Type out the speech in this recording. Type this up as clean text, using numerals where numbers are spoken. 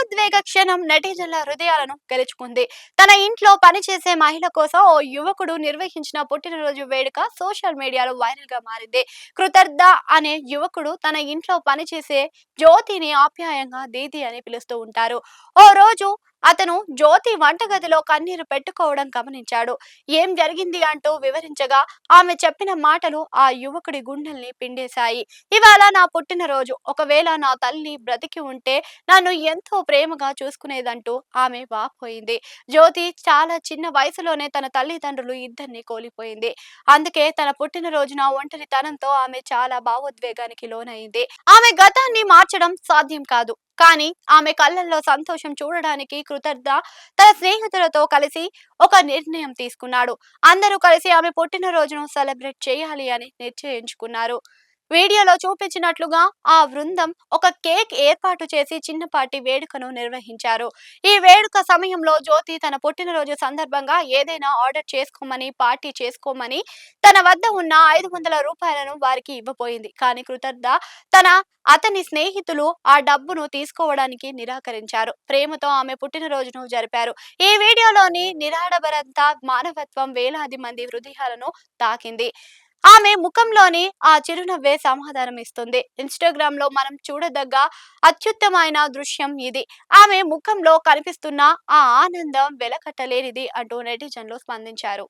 భావోద్వేగ క్షణం నెటిజన్ల హృదయాలను గెలుచుకుంది. తన ఇంట్లో పనిచేసే మహిళ కోసం ఓ యువకుడు నిర్వహించిన పుట్టినరోజు వేడుక సోషల్ మీడియాలో వైరల్ గా మారింది. కృతర్ద అనే యువకుడు తన ఇంట్లో పనిచేసే జ్యోతిని ఆప్యాయంగా దీది అని పిలుస్తూ ఉంటారు. ఓ రోజు అతను జ్యోతి వంటగదిలో కన్నీరు పెట్టుకోవడం గమనించాడు. ఏం జరిగింది అంటూ వివరించగా ఆమె చెప్పిన మాటలు ఆ యువకుడి గుండెల్ని పిండేశాయి. ఇవాళ నా పుట్టినరోజు. ఒకవేళ నా తల్లి బ్రతికి ఉంటే నన్ను ఎంతో ప్రేమగా చూసుకునేదంటూ ఆమె వాపోయింది. జ్యోతి చాలా చిన్న వయసులోనే తన తల్లిదండ్రులు ఇద్దరిని కోల్పోయింది. అందుకే తన పుట్టినరోజున ఒంటరితనంతో ఆమె చాలా భావోద్వేగానికి లోనైంది. ఆమె గతాన్ని మార్చడం సాధ్యం కాదు. కానీ ఆమె కళ్ళల్లో సంతోషం చూడడానికి కృతజ్ఞ తన స్నేహితులతో కలిసి ఒక నిర్ణయం తీసుకున్నాడు. అందరూ కలిసి ఆమె పుట్టినరోజును సెలబ్రేట్ చేయాలి అని నిశ్చయించుకున్నారు. వీడియోలో చూపించినట్లుగా ఆ బృందం ఒక కేక్ ఏర్పాటు చేసి చిన్నపాటి వేడుకను నిర్వహించారు. ఈ వేడుక సమయంలో జ్యోతి తన పుట్టినరోజు సందర్భంగా ఏదైనా ఆర్డర్ చేసుకోమని, పార్టీ చేసుకోమని తన వద్ద ఉన్న 500 రూపాయలను వారికి ఇవ్వబోయింది. కానీ కృతజ్ఞ తన అతని స్నేహితులు ఆ డబ్బును తీసుకోవడానికి నిరాకరించారు. ప్రేమతో ఆమె పుట్టినరోజును జరిపారు. ఈ వీడియోలోని నిరాడంబరత మానవత్వం వేలాది మంది హృదయాలను తాకింది. ఆమె ముఖంలోని ఆ చిరునవ్వే సమాధానం ఇస్తుంది. ఇన్‌స్టాగ్రామ్ లో మనం చూడదగ్గ అత్యుత్తమైన దృశ్యం ఇది. ఆమె ముఖంలో కనిపిస్తున్న ఆ ఆనందం వెలకట్టలేనిది అంటూ నెటిజన్లు స్పందించారు.